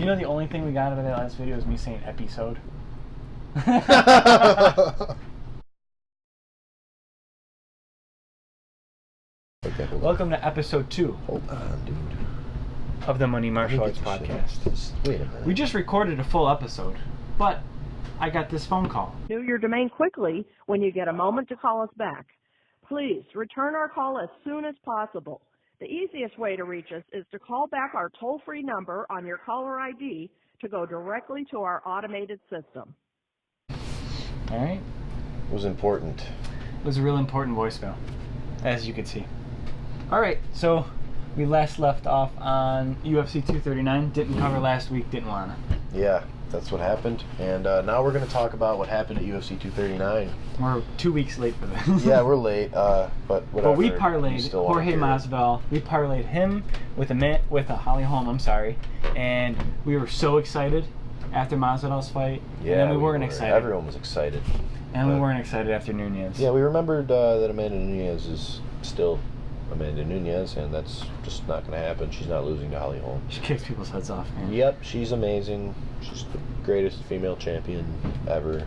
know the only thing we got out of that last video is me saying episode. Okay, Welcome to episode 2. Hold on, dude. Of the Money Martial Arts Podcast. Wait a minute. We just recorded a full episode, but I got this phone call. Renew your domain quickly when you get a moment to call us back. Please return our call as soon as possible. The easiest way to reach us is to call back our toll-free number on your caller ID to go directly to our automated system. All right. It was important. It was a real important voicemail, as you can see. All right, so we last left off on UFC 239. Didn't cover last week, didn't wanna. Yeah, that's what happened. And now we're going to talk about what happened at UFC 239. We're 2 weeks late for this. Yeah, we're late, but whatever. But we parlayed Jorge Masvidal. We parlayed him with a Holly Holm, and we were so excited after Masvidal's fight. Yeah, and then we weren't excited. Everyone was excited. And we weren't excited after Nunez. Yeah, we remembered that Amanda Nunez is still Amanda Nunez, and that's just not going to happen. She's not losing to Holly Holm. She kicks people's heads off, man. Yep, she's amazing. She's the greatest female champion ever,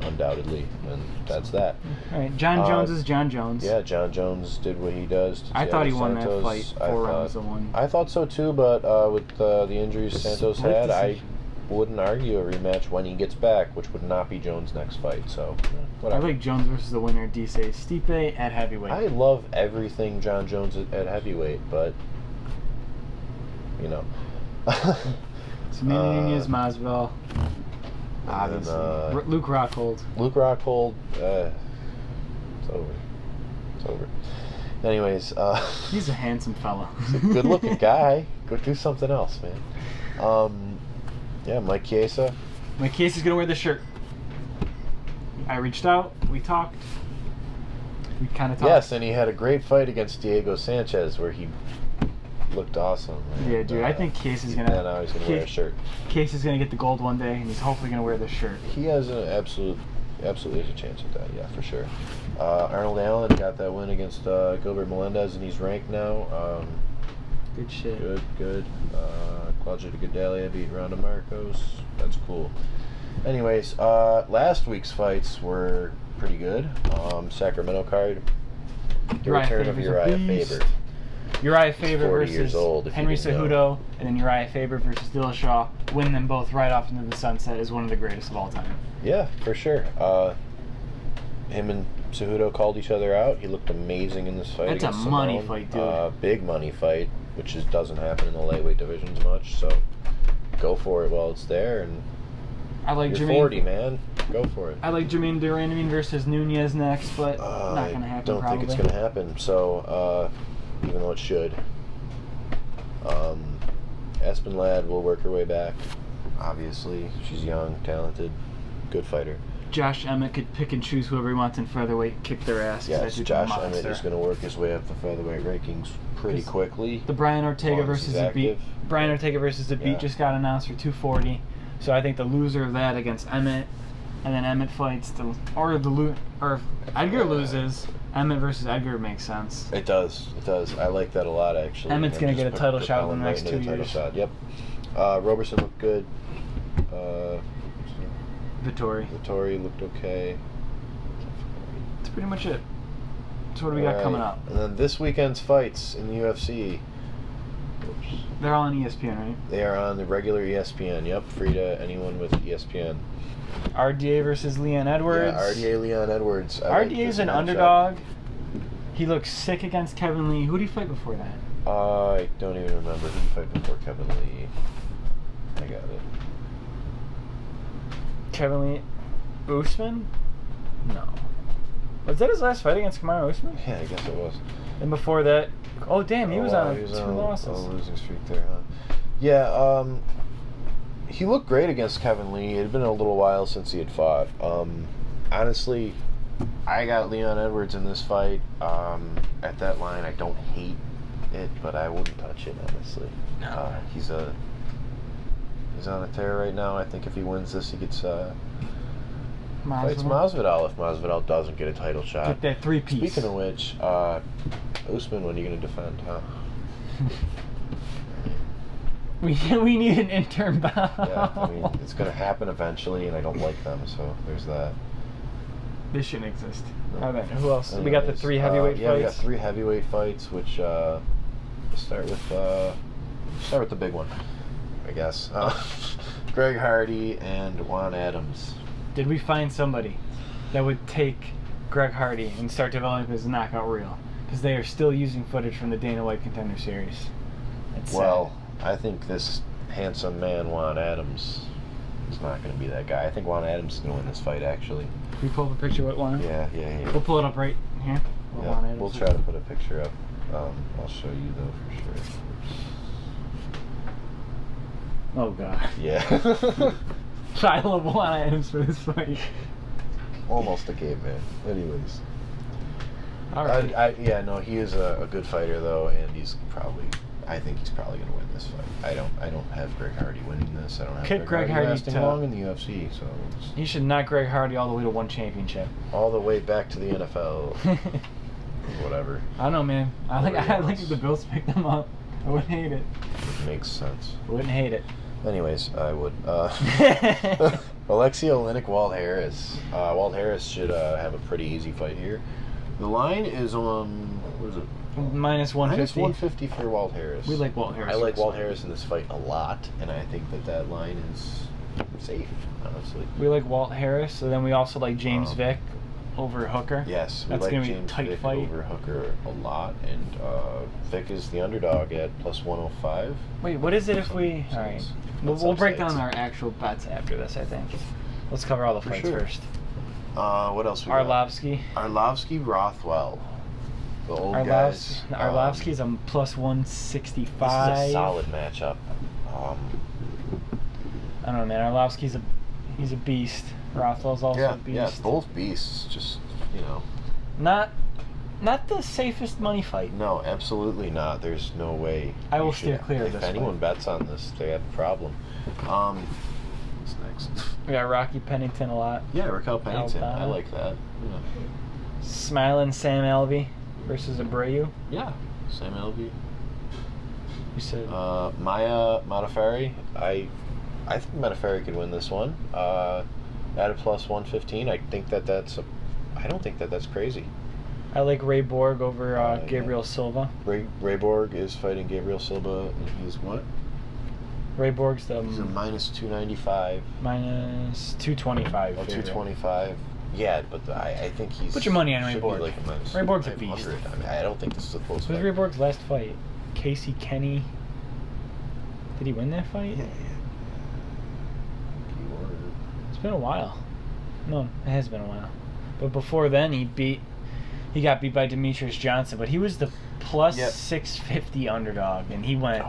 undoubtedly, and that's that. All right, John Jones is John Jones. Yeah, John Jones did what he does to I thought he won Santos. that fight 4 rounds to 1. I thought so too, but with the injuries Santos had, I wouldn't argue a rematch when he gets back, which would not be Jones' next fight. So, whatever. I like Jones versus the winner, Dise Stipe at heavyweight. I love everything John Jones at heavyweight, but you know. So Nunez, Masvidal, obviously. Luke Rockhold. Luke Rockhold, it's over. It's over. Anyways, he's a handsome fella. He's a good-looking guy. Go do something else, man. Yeah, Mike Chiesa. Mike Chiesa's gonna wear the shirt. I reached out. We talked. We kind of talked. Yes, and he had a great fight against Diego Sanchez where he looked awesome. Yeah, dude. I think Chiesa's gonna. Yeah, now he's gonna wear a shirt. Chiesa's gonna get the gold one day, and he's hopefully gonna wear this shirt. He has an absolutely has a chance at that. Yeah, for sure. Arnold Allen got that win against Gilbert Melendez, and he's ranked now. Good shit. Good. Claudia Gadelha beat Ronda Marcos. That's cool. Anyways, last week's fights were pretty good. Sacramento card. The return of Uriah Faber. Uriah Faber 40 versus years old, Henry Cejudo, and then Uriah Faber versus Dillashaw. Win them both right off into the sunset is one of the greatest of all time. Yeah, for sure. Him and Cejudo called each other out. He looked amazing in this fight. That's a money fight, dude. Big money fight, which just doesn't happen in the lightweight divisions much. So go for it while it's there. And I like you're 40, man. Go for it. I like Jermaine Duran versus Nunez next, but not going to happen. Don't think it's going to happen. So even though it should, Aspen Ladd will work her way back. Obviously, she's young, talented, good fighter. Josh Emmett could pick and choose whoever he wants in featherweight, kick their ass. Yes, Josh Emmett is going to work his way up the featherweight rankings pretty quickly. The Brian Ortega versus Zabit. Brian Ortega versus Zabit just got announced for 240. So I think the loser of that against Emmett, and then Emmett fights or if Edgar loses, Emmett versus Edgar makes sense. It does. I like that a lot, actually. Emmett's going to get a title shot in the next 2 years. Yep. Roberson looked good. Vittori looked okay. That's pretty much it. So what do we got coming up? And then this weekend's fights in the UFC. They're all on ESPN, right? They are on the regular ESPN. Yep, free to anyone with ESPN. RDA versus Leon Edwards. Yeah, RDA Leon Edwards. RDA's an underdog. He looked sick against Kevin Lee. Who did he fight before that? I don't even remember who he fight before Kevin Lee. I got it. Kevin Lee, Usman? No. Was that his last fight against Kamaru Usman? Yeah, I guess it was. And before that, oh damn, he was on 2 losses. A losing streak there, huh? Yeah, he looked great against Kevin Lee. It had been a little while since he had fought. Honestly, I got Leon Edwards in this fight. At that line, I don't hate it, but I wouldn't touch it, honestly. No. He's on a tear right now. I think if he wins this, he gets fights Masvidal if Masvidal doesn't get a title shot. Get that 3-piece. Speaking of which, Usman, when are you going to defend, huh? We need an intern bout. Yeah, I mean, it's going to happen eventually, and I don't like them, so there's that. This shouldn't exist. No. Alright, who else? Anyways, we got the 3 heavyweight fights. Yeah, we got 3 heavyweight fights, which start with the big one, I guess. Greg Hardy and Juan Adams. Did we find somebody that would take Greg Hardy and start developing his knockout reel? Because they are still using footage from the Dana White Contender Series. It's well, I think this handsome man, Juan Adams, is not going to be that guy. I think Juan Adams is going to win this fight, actually. Can we pull up a picture of Juan? Yeah. We'll pull it up right here. Yeah, we'll try to put a picture up. I'll show you, though, for sure. Oh, God. Yeah. I love Juan Adams for this fight. Almost a caveman. Anyways. All right. Yeah, no, he is a good fighter, though, and I think he's probably going to win this fight. I don't have Greg Hardy winning this. I don't have Greg Hardy lasting long in the UFC, so he should knock Greg Hardy all the way to 1 championship. All the way back to the NFL. Whatever. I don't know, man. I like if the Bills picked them up. I wouldn't hate it. It makes sense. Wouldn't hate it. Anyways, I would. Alexei Oleinik, Walt Harris. Walt Harris should have a pretty easy fight here. The line is on, what is it? -150. -150 for Walt Harris. We like Walt Harris. I like Walt Harris in this fight a lot, and I think that line is safe, honestly. We like Walt Harris, so then we also like James Vick over Hooker. Yes, we that's like gonna be James a tight Vick fight over Hooker a lot, and Vick is the underdog at +105. Wait, what is it if we? All right, we'll break down our actual bets after this. I think. Let's cover all the fights first. What else? Arlovsky, Rothwell. The old guys. Arlovsky's a +165. This is a solid matchup. I don't know, man. Arlovsky's he's a beast. Rothwell's also a beast. Yeah, both beasts. Just not the safest money fight. No, absolutely not. There's no way. I will steer clear of this. If anyone bets on this, they have a problem. What's next? We got Rocky Pennington a lot. Yeah, Raquel Pennington. I like that. Yeah. Smiling Sam Alvey versus Abreu. Yeah, Sam Alvey. You said Maya Modafferi. I think Modafferi could win this one. At a +115, I don't think that's crazy. I like Ray Borg over Gabriel Silva. Ray Borg is fighting Gabriel Silva, and he's what? Ray Borg's he's a -295. -225. Oh, 225. Yeah, but I think he's. Put your money on Ray Borg. Like Ray Borg's a beast. I mean, I don't think this is a close fight. What was Ray Borg's last fight? Casey Kenny. Did he win that fight? Yeah. It's been a while. No, it has been a while. But before then, he got beat by Demetrius Johnson, but he was the +650 underdog, and he went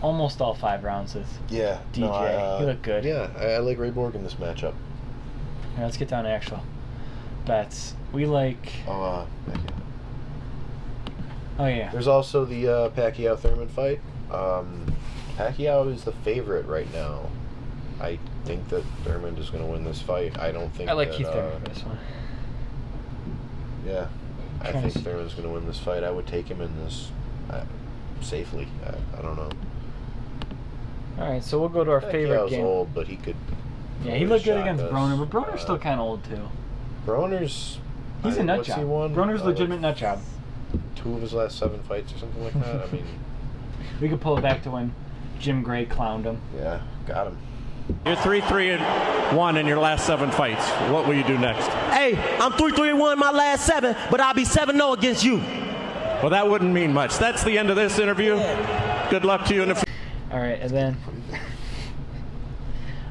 almost all 5 rounds with DJ. He looked good. Yeah, I like Ray Borg in this matchup. Right, let's get down to actual bets. We like. Pacquiao. Oh yeah. There's also the Pacquiao-Thurman fight. Pacquiao is the favorite right now. I think that Thurman is going to win this fight. I don't think. I like Keith Thurman for this one. Yeah, I think Thurman's going to win this fight. I would take him in this safely. I don't know. All right, so we'll go to our favorite game. Old, but he could. Yeah, he looked good against Broner, but Broner's still kind of old too. Broner's. He's a nut job. Broner's legitimate nut job. 2 of his last 7 fights or something like that. I mean. We could pull it back to when Jim Gray clowned him. Yeah, got him. You're 3-3-1 in your last 7 fights. What will you do next? Hey, I'm 3-3-1 my last 7, but I'll be 7-0 against you. Well, that wouldn't mean much. That's the end of this interview. Good luck to you in the. All right, and then.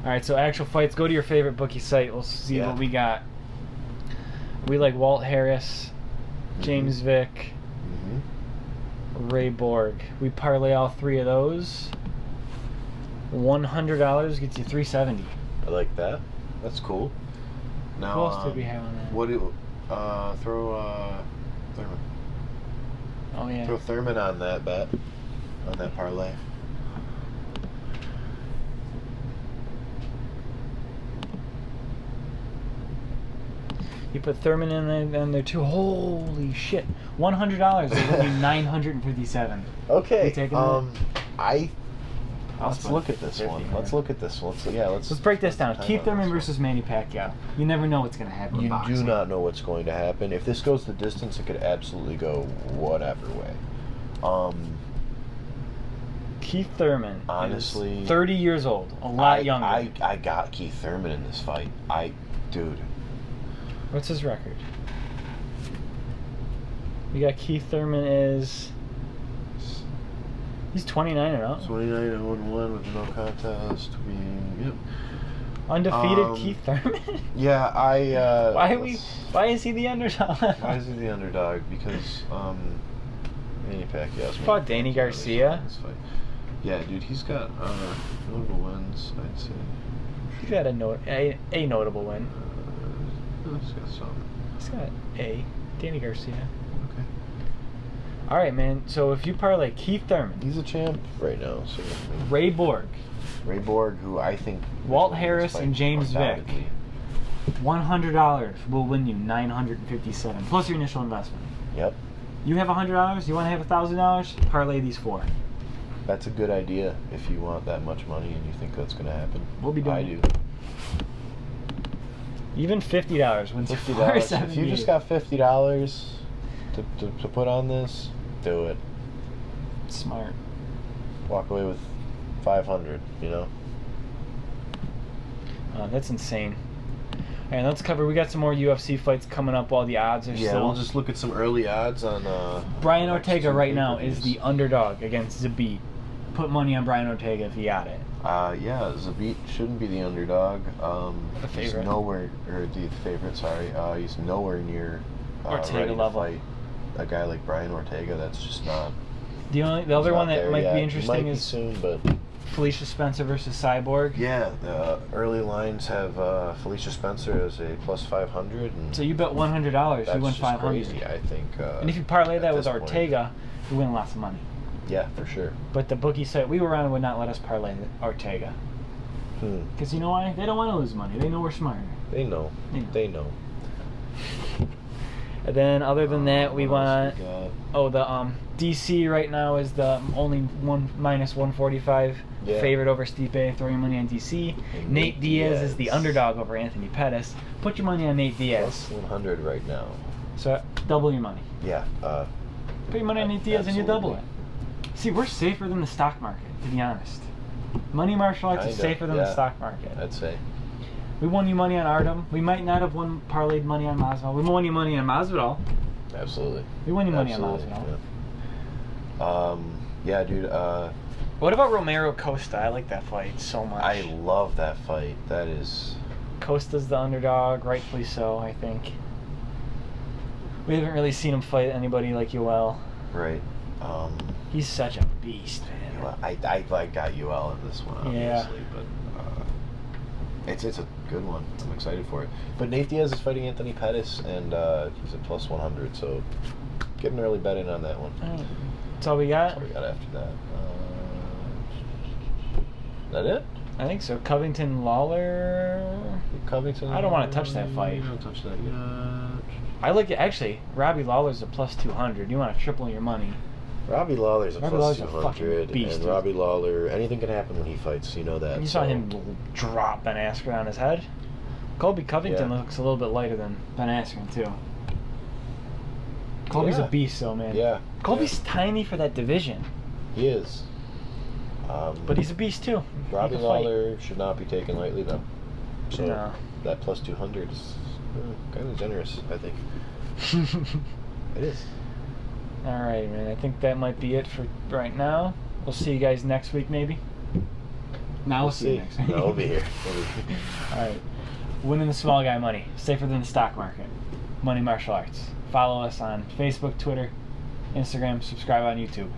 All right, so actual fights. Go to your favorite bookie site. We'll see what we got. We like Walt Harris, James Vick, Ray Borg. We parlay all 3 of those. $100 gets you $370. I like that. That's cool. Now, who else did we have on that? What do throw Thurman? Oh yeah. Throw Thurman on that bet, on that parlay. You put Thurman in there too. Holy shit! $100 is only $957. Okay. You taking that? Let's look at this one. Let's look at this one. Let's break this down. Keith Thurman versus Manny Pacquiao. You never know what's going to happen. You do not know what's going to happen. If this goes the distance, it could absolutely go whatever way. Keith Thurman, honestly, is 30 years old, a lot younger. I got Keith Thurman in this fight. Dude. What's his record? We got Keith Thurman is... He's 29-0. 29-0-1 with no contest. Yep. Undefeated Keith Thurman? Yeah, why is he the underdog? Why is he the underdog? Because Manny Pacquiao fought Danny Garcia. Yeah, dude, he's got notable wins, I'd say. He's got a notable win. He's got some. He's got Danny Garcia. Okay. All right, man. So if you parlay Keith Thurman, he's a champ right now. So Ray Borg, who I think Walt Harris and James Vick. $100 will win you $957 plus your initial investment. Yep. You have $100. You want to have $1,000? Parlay these four. That's a good idea if you want that much money and you think that's going to happen. We'll be doing I it. do. Even $50 wins $50. If you just got $50 to put on this, do it. Smart. Walk away with $500. You know. That's insane. All right, let's cover. We got some more UFC fights coming up while the odds are still. Yeah, we'll just look at some early odds on. Brian Ortega right now is the underdog against Zabit. Put money on Brian Ortega if he got it. Yeah, Zabit shouldn't be the underdog. The favorite. He's nowhere, or the favorite. Sorry, he's nowhere near Ortega level. To fight a guy like Brian Ortega. That's just not. The other one that might be interesting is soon, but Felicia Spencer versus Cyborg. Yeah, the early lines have Felicia Spencer as a plus 500. And so you bet $100, you win 500. Crazy, I think. And if you parlay that with Ortega, you win lots of money. Yeah, for sure. But the bookie site we were on would not let us parlay Ortega. Because you know why? They don't want to lose money. They know we're smarter. They know. They know. And then other than that, we want... the DC right now is the only minus 145 favorite over Stipe. Throw your money on DC. And Nate Diaz is the underdog over Anthony Pettis. Put your money on Nate Diaz. Plus 100 right now. So double your money. Yeah. Put your money on Nate Diaz and you double it. See, we're safer than the stock market, to be honest. Money martial arts is safer than the stock market. I'd say. We won you money on Artem. We might not have parlayed money on Masvidal. We won you money on Masvidal. Absolutely. We won you money on Masvidal. Yeah. Yeah, dude. What about Romero Costa? I like that fight so much. I love that fight. That is. Costa's the underdog, rightfully so, I think. We haven't really seen him fight anybody like Yoel. Right. He's such a beast, man. I got UL in this one, obviously, but it's a good one. I'm excited for it. But Nate Diaz is fighting Anthony Pettis, and he's at plus 100, so get an early bet in on that one. That's all we got? That's all we got after that. Is that it? I think so. Covington Lawler. Covington. I don't want to touch that fight. You don't touch that yet. I like it. Actually, Robbie Lawler's a plus 200. You want to triple your money. Robbie Lawler's a plus 200, beast, and Robbie Lawler, anything can happen when he fights, you know that. You saw him drop Ben Askren on his head. Colby Covington looks a little bit lighter than Ben Askren, too. Colby's a beast, though, man. Yeah. Colby's tiny for that division. He is. But he's a beast, too. Robbie Lawler should not be taken lightly, though. So that plus 200 is kind of generous, I think. It is. All right, man. I think that might be it for right now. We'll see you guys next week, maybe. We'll see you next week. No, we'll be here. All right. Winning the small guy money. Safer than the stock market. Money Martial Arts. Follow us on Facebook, Twitter, Instagram. Subscribe on YouTube.